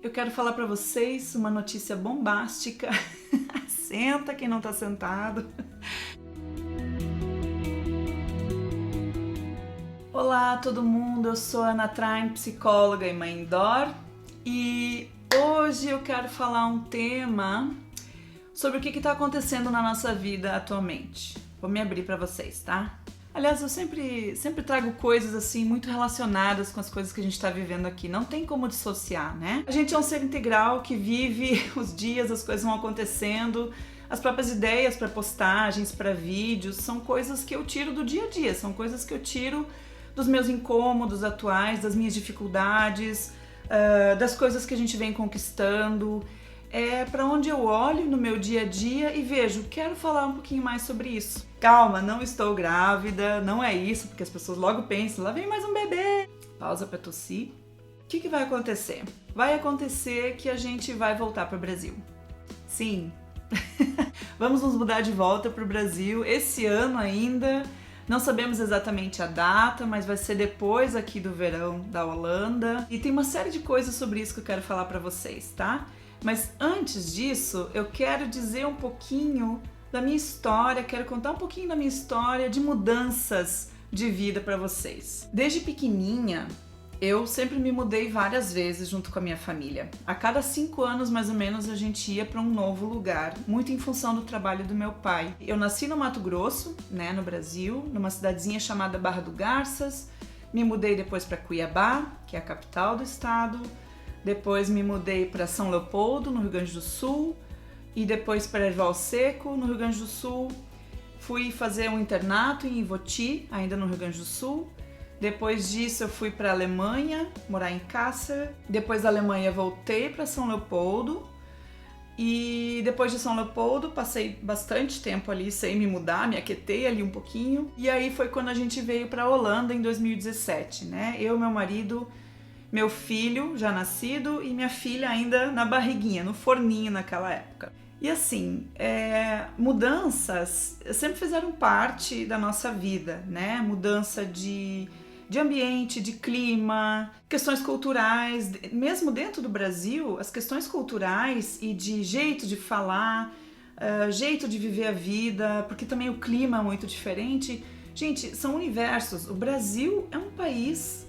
Eu quero falar para vocês uma notícia bombástica. Senta quem não tá sentado. Olá todo mundo, eu sou a Ana Traim, psicóloga e mãe indoor, e hoje eu quero falar um tema sobre o que está acontecendo na nossa vida atualmente. Vou me abrir para vocês, tá? Aliás, eu sempre trago coisas assim muito relacionadas com as coisas que a gente está vivendo aqui. Não tem como dissociar, né? A gente é um ser integral que vive os dias, as coisas vão acontecendo. As próprias ideias para postagens, para vídeos, são coisas que eu tiro do dia a dia. São coisas que eu tiro dos meus incômodos atuais, das minhas dificuldades, das coisas que a gente vem conquistando. É para onde eu olho no meu dia a dia e vejo, quero falar um pouquinho mais sobre isso. Calma, não estou grávida, não é isso, porque as pessoas logo pensam, lá vem mais um bebê. Pausa para tossir. O que vai acontecer? Vai acontecer que a gente vai voltar para o Brasil. Sim, vamos nos mudar de volta para o Brasil esse ano ainda. Não sabemos exatamente a data, mas vai ser depois aqui do verão da Holanda. E tem uma série de coisas sobre isso que eu quero falar para vocês, tá? Mas antes disso, eu quero dizer um pouquinho da minha história, quero contar um pouquinho da minha história de mudanças de vida para vocês. Desde pequenininha, eu sempre me mudei várias vezes junto com a minha família. A cada 5 anos, mais ou menos, a gente ia para um novo lugar, muito em função do trabalho do meu pai. Eu nasci no Mato Grosso, né, no Brasil, numa cidadezinha chamada Barra do Garças. Me mudei depois para Cuiabá, que é a capital do estado. Depois me mudei para São Leopoldo, no Rio Grande do Sul. E depois para Erval Seco, no Rio Grande do Sul. Fui fazer um internato em Ivoti, ainda no Rio Grande do Sul. Depois disso eu fui para a Alemanha, morar em Kassel. Depois da Alemanha voltei para São Leopoldo. E depois de São Leopoldo passei bastante tempo ali sem me mudar, me aquietei ali um pouquinho. E aí foi quando a gente veio para a Holanda em 2017, né? Eu, meu marido, meu filho já nascido e minha filha ainda na barriguinha, no forninho naquela época. E assim, mudanças sempre fizeram parte da nossa vida, né? Mudança de ambiente, de clima, questões culturais, mesmo dentro do Brasil, as questões culturais e de jeito de falar, jeito de viver a vida, porque também o clima é muito diferente. Gente, são universos. O Brasil é um país,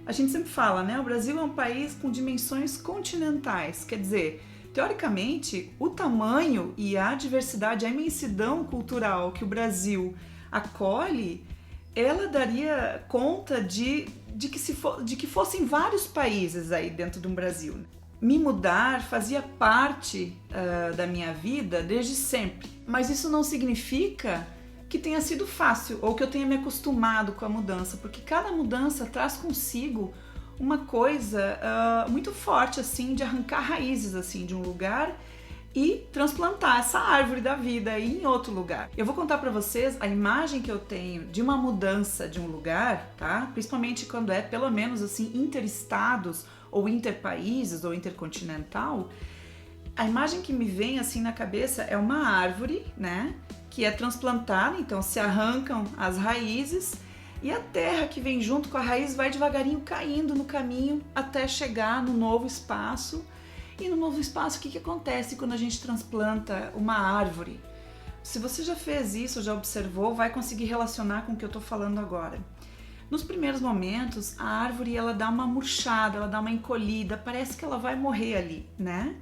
a gente sempre fala, né? O Brasil é um país com dimensões continentais, quer dizer, teoricamente, o tamanho e a diversidade, a imensidão cultural que o Brasil acolhe, ela daria conta de que fossem vários países aí dentro do Brasil. Me mudar fazia parte da minha vida desde sempre, mas isso não significa que tenha sido fácil ou que eu tenha me acostumado com a mudança, porque cada mudança traz consigo uma coisa muito forte assim de arrancar raízes assim de um lugar e transplantar essa árvore da vida aí em outro lugar. Eu vou contar para vocês a imagem que eu tenho de uma mudança de um lugar, tá? Principalmente quando é pelo menos assim interestados ou interpaíses ou intercontinental. A imagem que me vem assim na cabeça é uma árvore, né? Que é transplantada, então se arrancam as raízes e a terra que vem junto com a raiz vai devagarinho caindo no caminho até chegar no novo espaço. E no novo espaço, o que acontece quando a gente transplanta uma árvore? Se você já fez isso, já observou, vai conseguir relacionar com o que eu estou falando agora. Nos primeiros momentos, a árvore ela dá uma murchada, ela dá uma encolhida, parece que ela vai morrer ali, né?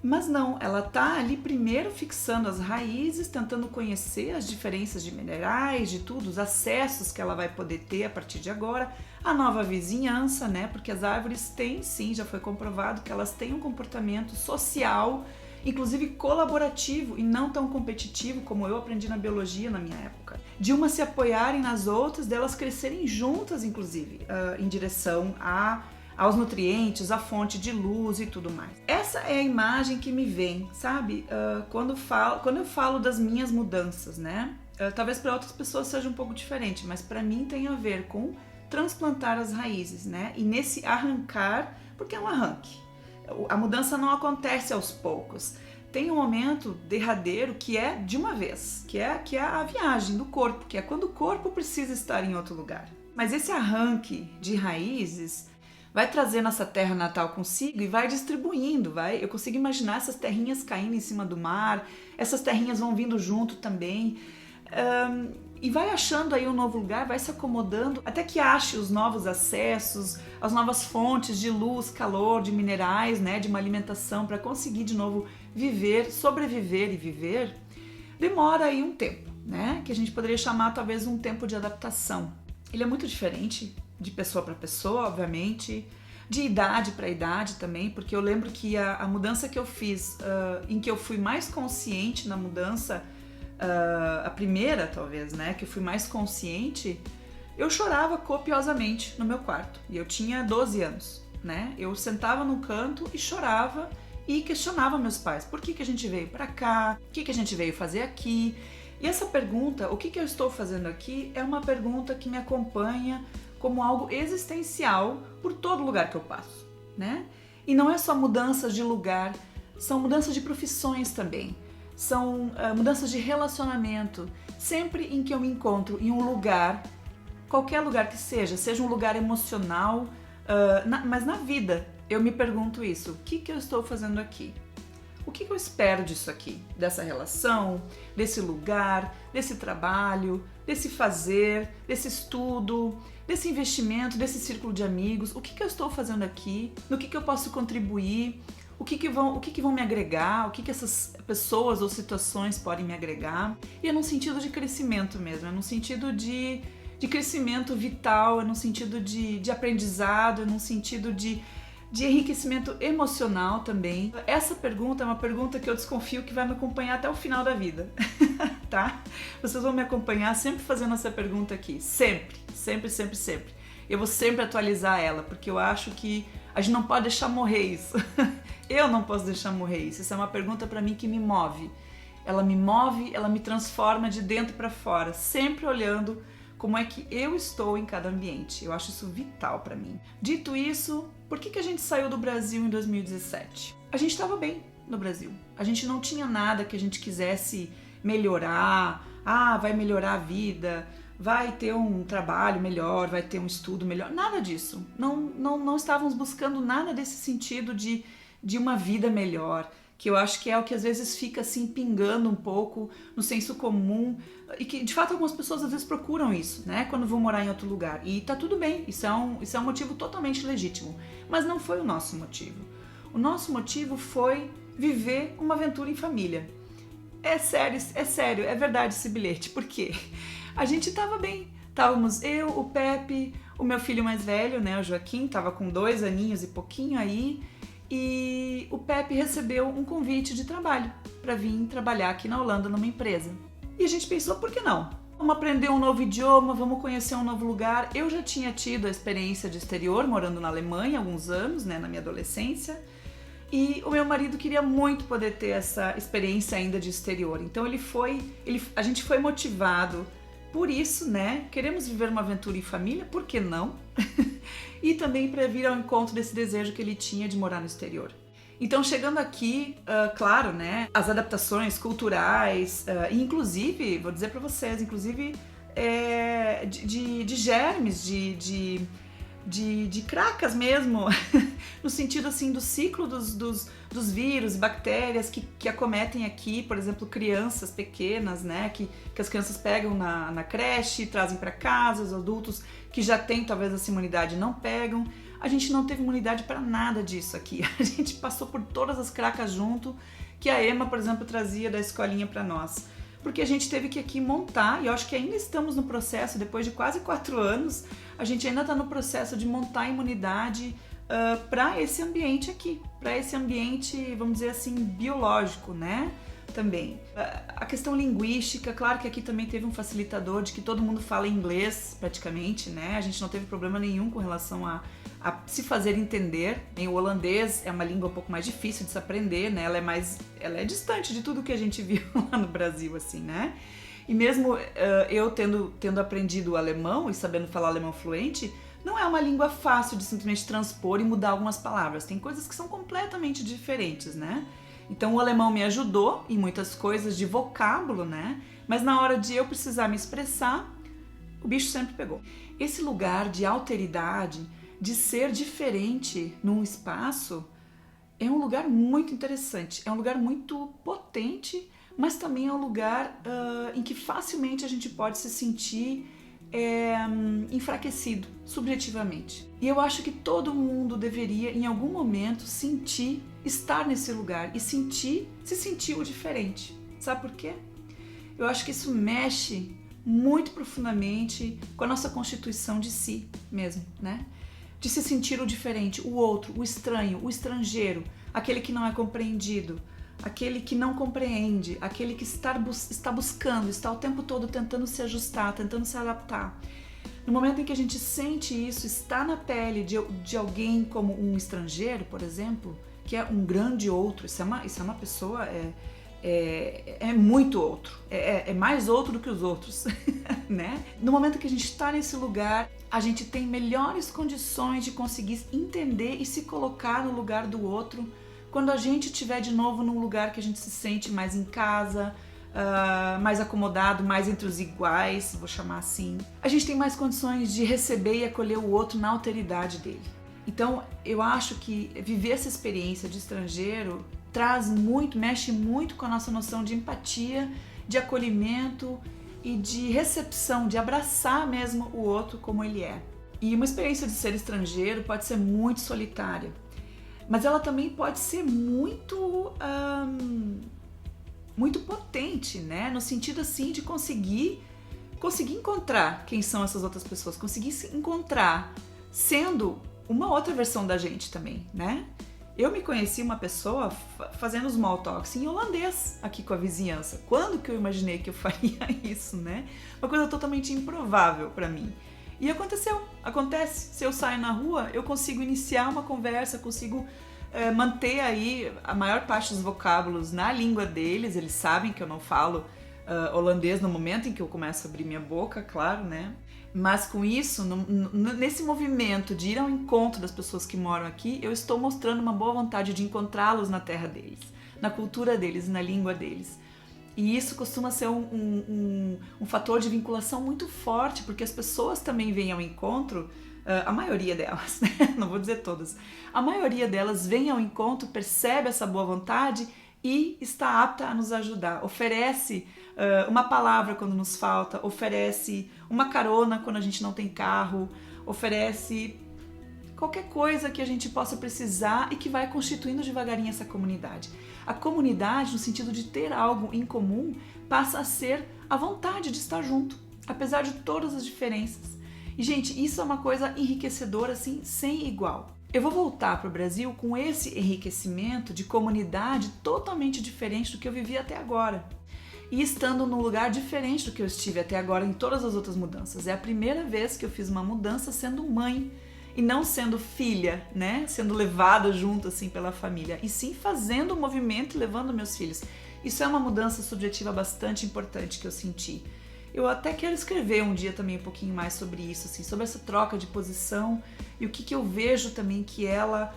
Mas não, ela tá ali primeiro fixando as raízes, tentando conhecer as diferenças de minerais, de tudo, os acessos que ela vai poder ter a partir de agora, a nova vizinhança, né? Porque as árvores têm, sim, já foi comprovado que elas têm um comportamento social, inclusive colaborativo e não tão competitivo como eu aprendi na biologia na minha época. De umas se apoiarem nas outras, delas crescerem juntas, inclusive, em direção aos nutrientes, à fonte de luz e tudo mais. Essa é a imagem que me vem, sabe? Quando eu falo das minhas mudanças, né? Talvez para outras pessoas seja um pouco diferente, mas para mim tem a ver com transplantar as raízes, né? E nesse arrancar, porque é um arranque. A mudança não acontece aos poucos. Tem um momento derradeiro que é de uma vez, que é a viagem do corpo, que é quando o corpo precisa estar em outro lugar. Mas esse arranque de raízes vai trazendo essa terra natal consigo e vai distribuindo, vai. Eu consigo imaginar essas terrinhas caindo em cima do mar, essas terrinhas vão vindo junto também. E vai achando aí um novo lugar, vai se acomodando até que ache os novos acessos, as novas fontes de luz, calor, de minerais, né, de uma alimentação para conseguir de novo viver, sobreviver e viver. Demora aí um tempo, né, que a gente poderia chamar talvez um tempo de adaptação. Ele é muito diferente de pessoa para pessoa, obviamente, de idade para idade também, porque eu lembro que a mudança que eu fiz, em que eu fui mais consciente na mudança, a primeira talvez, né, que eu fui mais consciente, eu chorava copiosamente no meu quarto, e eu tinha 12 anos, né, eu sentava num canto e chorava e questionava meus pais, por que a gente veio para cá, o que a gente veio fazer aqui, e essa pergunta, o que eu estou fazendo aqui, é uma pergunta que me acompanha como algo existencial por todo lugar que eu passo, né, e não é só mudanças de lugar, são mudanças de profissões também. São mudanças de relacionamento. Sempre em que eu me encontro em um lugar, qualquer lugar que seja um lugar emocional, mas na vida eu me pergunto isso. O que eu estou fazendo aqui? O que eu espero disso aqui? Dessa relação, desse lugar, desse trabalho, desse fazer, desse estudo, desse investimento, desse círculo de amigos? O que eu estou fazendo aqui? No que eu posso contribuir? O que vão me agregar, o que essas pessoas ou situações podem me agregar. E é num sentido de crescimento mesmo, é num sentido de crescimento vital, é num sentido de aprendizado, é num sentido de enriquecimento emocional também. Essa pergunta é uma pergunta que eu desconfio que vai me acompanhar até o final da vida, tá? Vocês vão me acompanhar sempre fazendo essa pergunta aqui, sempre. Eu vou sempre atualizar ela, porque eu acho que a gente não pode deixar morrer isso. Eu não posso deixar morrer isso. Essa é uma pergunta para mim que me move. Ela me move, ela me transforma de dentro para fora, sempre olhando como é que eu estou em cada ambiente. Eu acho isso vital para mim. Dito isso, por que a gente saiu do Brasil em 2017? A gente estava bem no Brasil. A gente não tinha nada que a gente quisesse melhorar. Vai melhorar a vida, vai ter um trabalho melhor, vai ter um estudo melhor. Nada disso. Não estávamos buscando nada desse sentido de uma vida melhor, que eu acho que é o que às vezes fica assim pingando um pouco no senso comum e que de fato algumas pessoas às vezes procuram isso, né, quando vão morar em outro lugar, e tá tudo bem, isso é um motivo totalmente legítimo, mas não foi o nosso motivo. O nosso motivo foi viver uma aventura em família. É sério, é verdade esse bilhete, porque a gente tava bem, estávamos eu, o Pepe, o meu filho mais velho, né, o Joaquim, tava com 2 aninhos e pouquinho aí, e o Pepe recebeu um convite de trabalho para vir trabalhar aqui na Holanda numa empresa. E a gente pensou, por que não? Vamos aprender um novo idioma, vamos conhecer um novo lugar. Eu já tinha tido a experiência de exterior, morando na Alemanha há alguns anos, né, na minha adolescência, e o meu marido queria muito poder ter essa experiência ainda de exterior. Então a gente foi motivado por isso, né? Queremos viver uma aventura em família, por que não? E também para vir ao encontro desse desejo que ele tinha de morar no exterior. Então, chegando aqui, claro, né, as adaptações culturais, inclusive, vou dizer para vocês, inclusive de germes, de cracas mesmo, no sentido assim do ciclo dos vírus e bactérias que acometem aqui, por exemplo, crianças pequenas, né, que as crianças pegam na creche, trazem para casa, os adultos que já têm talvez essa imunidade não pegam. A gente não teve imunidade para nada disso aqui, a gente passou por todas as cracas junto que a Emma, por exemplo, trazia da escolinha para nós. Porque a gente teve que aqui montar, e eu acho que ainda estamos no processo, depois de quase 4 anos, a gente ainda está no processo de montar a imunidade para esse ambiente aqui, para esse ambiente, vamos dizer assim, biológico, né? Também. A questão linguística, claro que aqui também teve um facilitador de que todo mundo fala inglês praticamente, né? A gente não teve problema nenhum com relação a se fazer entender. O holandês é uma língua um pouco mais difícil de se aprender, né? Ela é distante de tudo que a gente viu lá no Brasil, assim, né? E mesmo eu tendo aprendido o alemão e sabendo falar alemão fluente, não é uma língua fácil de simplesmente transpor e mudar algumas palavras. Tem coisas que são completamente diferentes, né? Então o alemão me ajudou em muitas coisas de vocábulo, né? Mas na hora de eu precisar me expressar, o bicho sempre pegou. Esse lugar de alteridade, de ser diferente num espaço é um lugar muito interessante, é um lugar muito potente, mas também é um lugar em que facilmente a gente pode se sentir enfraquecido, subjetivamente. E eu acho que todo mundo deveria, em algum momento, sentir estar nesse lugar e se sentir o diferente. Sabe por quê? Eu acho que isso mexe muito profundamente com a nossa constituição de si mesmo, né? De se sentir o diferente, o outro, o estranho, o estrangeiro, aquele que não é compreendido, aquele que não compreende, aquele que está buscando, está o tempo todo tentando se ajustar, tentando se adaptar. No momento em que a gente sente isso, está na pele de alguém como um estrangeiro, por exemplo, que é um grande outro, isso é uma pessoa, é muito outro, é mais outro do que os outros, né? No momento que a gente está nesse lugar, a gente tem melhores condições de conseguir entender e se colocar no lugar do outro quando a gente estiver de novo num lugar que a gente se sente mais em casa, mais acomodado, mais entre os iguais, vou chamar assim. A gente tem mais condições de receber e acolher o outro na alteridade dele. Então, eu acho que viver essa experiência de estrangeiro mexe muito com a nossa noção de empatia, de acolhimento e de recepção, de abraçar mesmo o outro como ele é. E uma experiência de ser estrangeiro pode ser muito solitária, mas ela também pode ser muito potente, né? No sentido assim de conseguir encontrar quem são essas outras pessoas, conseguir se encontrar sendo uma outra versão da gente também, né? Eu me conheci uma pessoa fazendo small talks em holandês aqui com a vizinhança. Quando que eu imaginei que eu faria isso, né? Uma coisa totalmente improvável para mim. E acontece. Se eu saio na rua, eu consigo iniciar uma conversa, consigo manter aí a maior parte dos vocábulos na língua deles. Eles sabem que eu não falo holandês no momento em que eu começo a abrir minha boca, claro, né? Mas com isso, nesse movimento de ir ao encontro das pessoas que moram aqui, eu estou mostrando uma boa vontade de encontrá-los na terra deles, na cultura deles, na língua deles. E isso costuma ser um fator de vinculação muito forte, porque as pessoas também vêm ao encontro, a maioria delas, né? Não vou dizer todas, a maioria delas vem ao encontro, percebe essa boa vontade e está apta a nos ajudar, oferece uma palavra quando nos falta, oferece uma carona quando a gente não tem carro, oferece qualquer coisa que a gente possa precisar e que vai constituindo devagarinho essa comunidade. A comunidade, no sentido de ter algo em comum, passa a ser a vontade de estar junto, apesar de todas as diferenças. E, gente, isso é uma coisa enriquecedora, assim, sem igual. Eu vou voltar para o Brasil com esse enriquecimento de comunidade totalmente diferente do que eu vivi até agora. E estando num lugar diferente do que eu estive até agora em todas as outras mudanças. É a primeira vez que eu fiz uma mudança sendo mãe e não sendo filha, né? Sendo levada junto assim pela família, e sim fazendo o movimento e levando meus filhos. Isso é uma mudança subjetiva bastante importante que eu senti. Eu até quero escrever um dia também um pouquinho mais sobre isso, assim, sobre essa troca de posição e o que eu vejo também que ela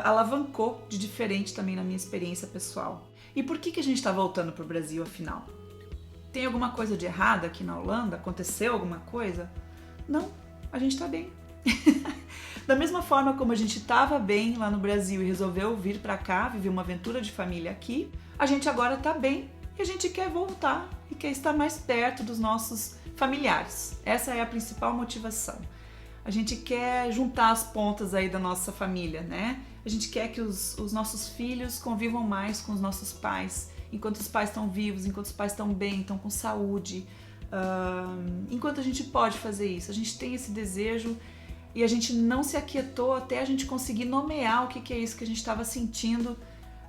alavancou de diferente também na minha experiência pessoal. E por que a gente está voltando para o Brasil, afinal? Tem alguma coisa de errado aqui na Holanda? Aconteceu alguma coisa? Não, a gente está bem. Da mesma forma como a gente estava bem lá no Brasil e resolveu vir para cá, viver uma aventura de família aqui, a gente agora está bem e a gente quer voltar e quer estar mais perto dos nossos familiares. Essa é a principal motivação. A gente quer juntar as pontas aí da nossa família, né? A gente quer que os nossos filhos convivam mais com os nossos pais, enquanto os pais estão vivos, enquanto os pais estão bem, estão com saúde. Enquanto a gente pode fazer isso, a gente tem esse desejo e a gente não se aquietou até a gente conseguir nomear o que é isso que a gente estava sentindo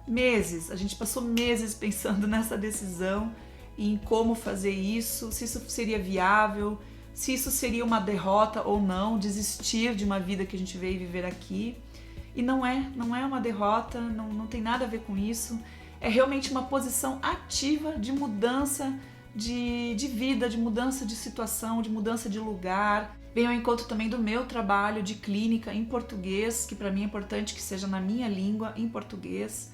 meses. A gente passou meses pensando nessa decisão e em como fazer isso, se isso seria viável, se isso seria uma derrota ou não, desistir de uma vida que a gente veio viver aqui. E não é uma derrota, não tem nada a ver com isso. É realmente uma posição ativa de mudança de vida, de mudança de situação, de mudança de lugar. Vem ao encontro também do meu trabalho de clínica em português, que para mim é importante que seja na minha língua, em português,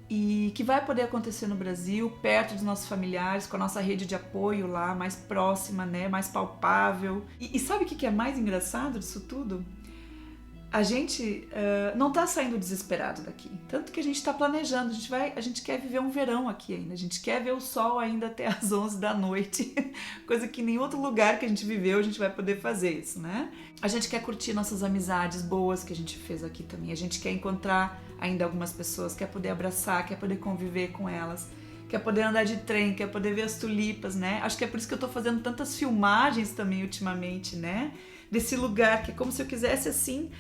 e que vai poder acontecer no Brasil, perto dos nossos familiares, com a nossa rede de apoio lá, mais próxima, né, mais palpável. E sabe o que é mais engraçado disso tudo? a gente não tá saindo desesperado daqui. Tanto que a gente tá planejando, a gente quer viver um verão aqui ainda, a gente quer ver o sol ainda até as 11 da noite, coisa que em nenhum outro lugar que a gente viveu a gente vai poder fazer isso, né? A gente quer curtir nossas amizades boas que a gente fez aqui também, a gente quer encontrar ainda algumas pessoas, quer poder abraçar, quer poder conviver com elas, quer poder andar de trem, quer poder ver as tulipas, né? Acho que é por isso que eu tô fazendo tantas filmagens também ultimamente, né? Desse lugar, que é como se eu quisesse, assim,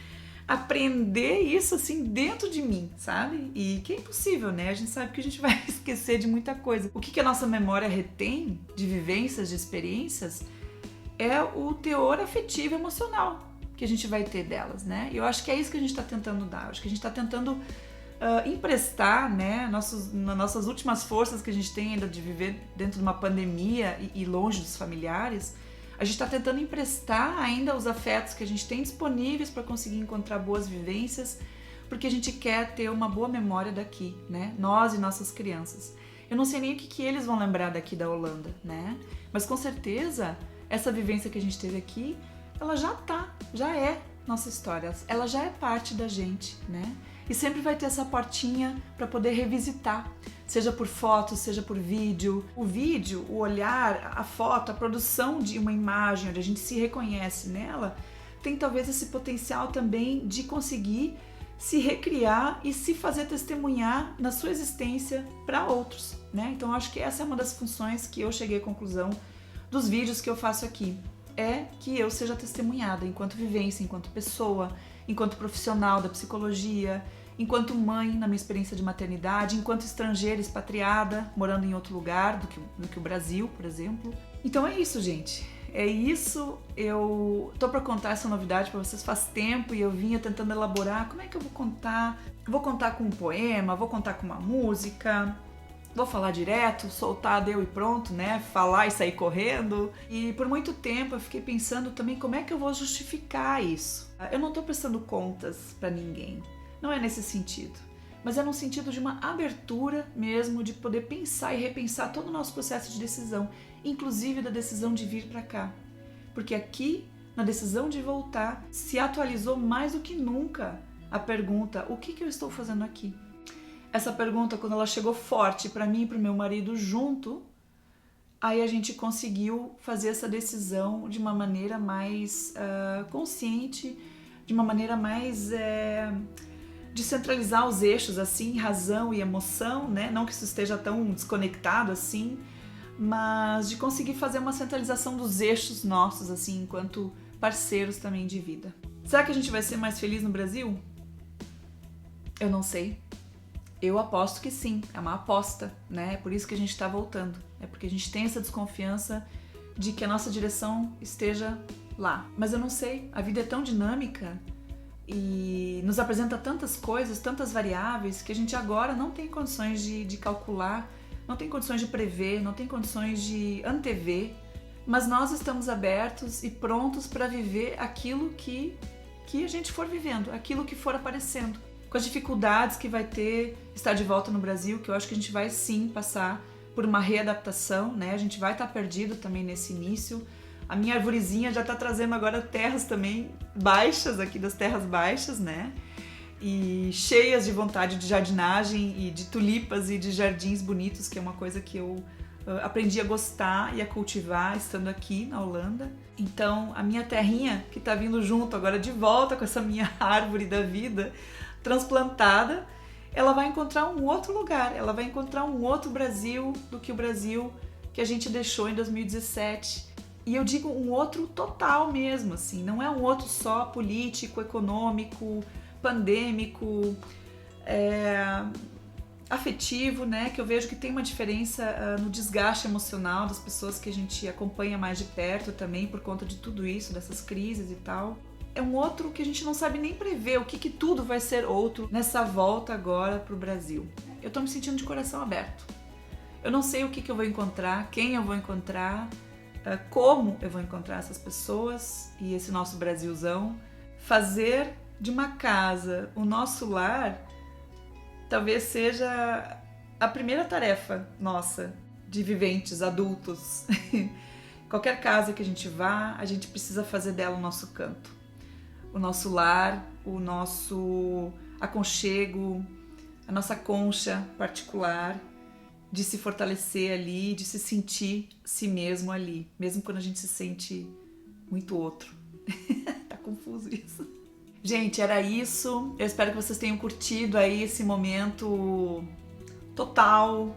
aprender isso, assim, dentro de mim, sabe? E que é impossível, né? A gente sabe que a gente vai esquecer de muita coisa. O que a nossa memória retém de vivências, de experiências, é o teor afetivo e emocional que a gente vai ter delas, né? E eu acho que é isso que a gente tá tentando dar. Eu acho que a gente tá tentando emprestar, né, nossas últimas forças que a gente tem ainda de viver dentro de uma pandemia e longe dos familiares, a gente está tentando emprestar ainda os afetos que a gente tem disponíveis para conseguir encontrar boas vivências, porque a gente quer ter uma boa memória daqui, né? Nós e nossas crianças. Eu não sei nem o que eles vão lembrar daqui da Holanda, né? Mas com certeza essa vivência que a gente teve aqui, ela já é nossa história, ela já é parte da gente, né? E sempre vai ter essa portinha para poder revisitar, seja por foto, seja por vídeo. O vídeo, o olhar, a foto, a produção de uma imagem onde a gente se reconhece nela, tem talvez esse potencial também de conseguir se recriar e se fazer testemunhar na sua existência para outros, né? Então acho que essa é uma das funções que eu cheguei à conclusão dos vídeos que eu faço aqui, é que eu seja testemunhada enquanto vivência, enquanto pessoa, enquanto profissional da psicologia, enquanto mãe na minha experiência de maternidade, enquanto estrangeira expatriada, morando em outro lugar do que o Brasil, por exemplo. Então é isso, gente. É isso. Eu tô para contar essa novidade para vocês faz tempo e eu vinha tentando elaborar como é que eu vou contar. Vou contar com um poema, vou contar com uma música, vou falar direto, soltar, deu e pronto, né? Falar e sair correndo. E por muito tempo eu fiquei pensando também como é que eu vou justificar isso. Eu não tô prestando contas para ninguém. Não é nesse sentido, mas é no sentido de uma abertura mesmo, de poder pensar e repensar todo o nosso processo de decisão, inclusive da decisão de vir para cá. Porque aqui, na decisão de voltar, se atualizou mais do que nunca a pergunta: o que eu estou fazendo aqui? Essa pergunta, quando ela chegou forte para mim e para o meu marido junto, aí a gente conseguiu fazer essa decisão de uma maneira mais consciente, de uma maneira mais... de centralizar os eixos, assim, razão e emoção, né? Não que isso esteja tão desconectado assim, mas de conseguir fazer uma centralização dos eixos nossos, assim, enquanto parceiros também de vida. Será que a gente vai ser mais feliz no Brasil? Eu não sei. Eu aposto que sim, é uma aposta, né? É por isso que a gente está voltando. É porque a gente tem essa desconfiança de que a nossa direção esteja lá. Mas eu não sei, a vida é tão dinâmica e nos apresenta tantas coisas, tantas variáveis, que a gente agora não tem condições de calcular, não tem condições de prever, não tem condições de antever, mas nós estamos abertos e prontos para viver aquilo que a gente for vivendo, aquilo que for aparecendo, com as dificuldades que vai ter estar de volta no Brasil, que eu acho que a gente vai sim passar por uma readaptação, né? A gente vai estar perdido também nesse início. A minha arvorezinha já está trazendo agora terras também baixas, aqui das terras baixas, né? E cheias de vontade de jardinagem e de tulipas e de jardins bonitos, que é uma coisa que eu aprendi a gostar e a cultivar estando aqui na Holanda. Então, a minha terrinha, que está vindo junto agora de volta com essa minha árvore da vida transplantada, ela vai encontrar um outro lugar, ela vai encontrar um outro Brasil do que o Brasil que a gente deixou em 2017. E eu digo um outro total mesmo, assim, não é um outro só político, econômico, pandêmico, afetivo, né? Que eu vejo que tem uma diferença no desgaste emocional das pessoas que a gente acompanha mais de perto também por conta de tudo isso, dessas crises e tal. É um outro que a gente não sabe nem prever o que tudo vai ser outro nessa volta agora pro Brasil. Eu tô me sentindo de coração aberto. Eu não sei o que eu vou encontrar, quem eu vou encontrar, como eu vou encontrar essas pessoas e esse nosso Brasilzão. Fazer de uma casa o nosso lar talvez seja a primeira tarefa nossa de viventes, adultos. Qualquer casa que a gente vá, a gente precisa fazer dela o nosso canto. o nosso lar, o nosso aconchego, a nossa concha particular, de se fortalecer ali, de se sentir si mesmo ali, mesmo quando a gente se sente muito outro. Tá confuso isso. Gente, era isso. Eu espero que vocês tenham curtido aí esse momento total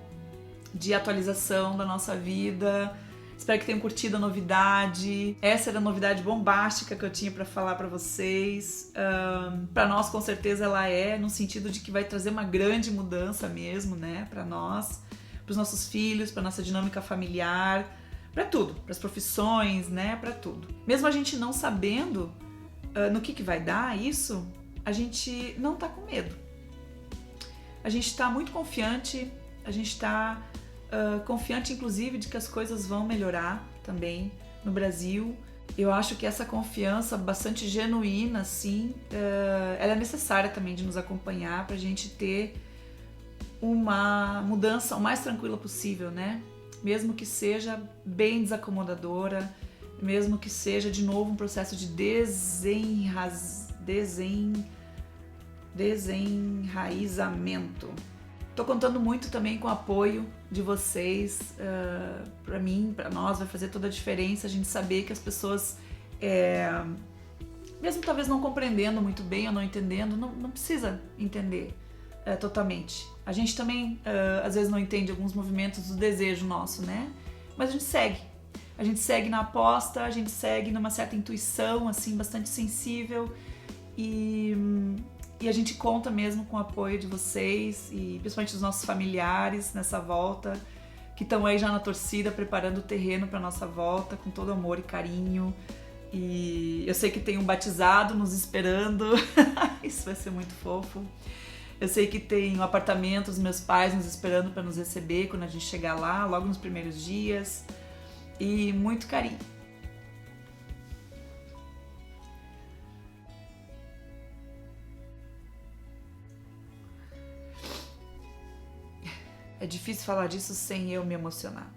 de atualização da nossa vida. Espero que tenham curtido a novidade. Essa era a novidade bombástica que eu tinha para falar para vocês. Para nós, com certeza, ela é, no sentido de que vai trazer uma grande mudança mesmo, né? Para nós, para os nossos filhos, para nossa dinâmica familiar, para tudo, para as profissões, né? Para tudo. Mesmo a gente não sabendo no que vai dar isso, a gente não tá com medo. A gente tá muito confiante, a gente tá confiante, inclusive, de que as coisas vão melhorar também no Brasil. Eu acho que essa confiança bastante genuína, assim, ela é necessária também de nos acompanhar para a gente ter uma mudança o mais tranquila possível, né? Mesmo que seja bem desacomodadora, mesmo que seja, de novo, um processo de desenraizamento. Tô contando muito também com o apoio de vocês. Para mim, para nós, vai fazer toda a diferença a gente saber que as pessoas, mesmo talvez não compreendendo muito bem ou não entendendo, não precisa entender totalmente. A gente também, às vezes, não entende alguns movimentos do desejo nosso, né? Mas a gente segue. A gente segue na aposta, a gente segue numa certa intuição, assim, bastante sensível. E a gente conta mesmo com o apoio de vocês e principalmente dos nossos familiares nessa volta, que estão aí já na torcida, preparando o terreno para nossa volta com todo amor e carinho. E eu sei que tem um batizado nos esperando, isso vai ser muito fofo. Eu sei que tem um apartamento dos meus pais nos esperando para nos receber quando a gente chegar lá, logo nos primeiros dias. E muito carinho. É difícil falar disso sem eu me emocionar,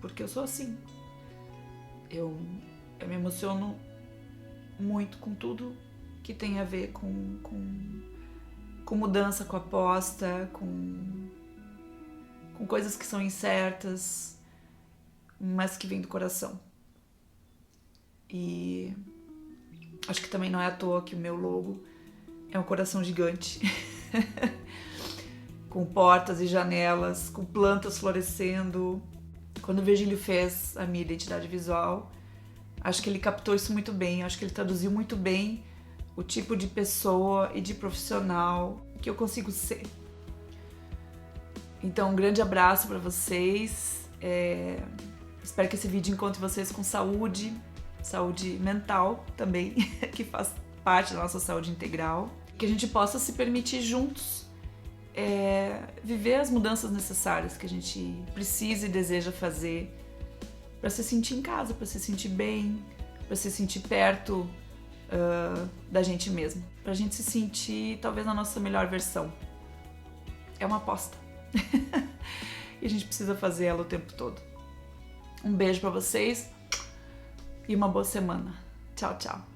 porque eu sou assim. Eu me emociono muito com tudo que tem a ver com mudança, com aposta, com coisas que são incertas, mas que vêm do coração. E acho que também não é à toa que o meu logo é um coração gigante. Com portas e janelas, com plantas florescendo. Quando o Virgílio fez a minha identidade visual, acho que ele captou isso muito bem, acho que ele traduziu muito bem o tipo de pessoa e de profissional que eu consigo ser. Então, um grande abraço para vocês. Espero que esse vídeo encontre vocês com saúde mental também, que faz parte da nossa saúde integral. Que a gente possa se permitir juntos viver as mudanças necessárias que a gente precisa e deseja fazer para se sentir em casa, para se sentir bem, para se sentir perto da gente mesmo, para a gente se sentir talvez na nossa melhor versão. É uma aposta e a gente precisa fazer ela o tempo todo. Um beijo para vocês e uma boa semana. Tchau, tchau.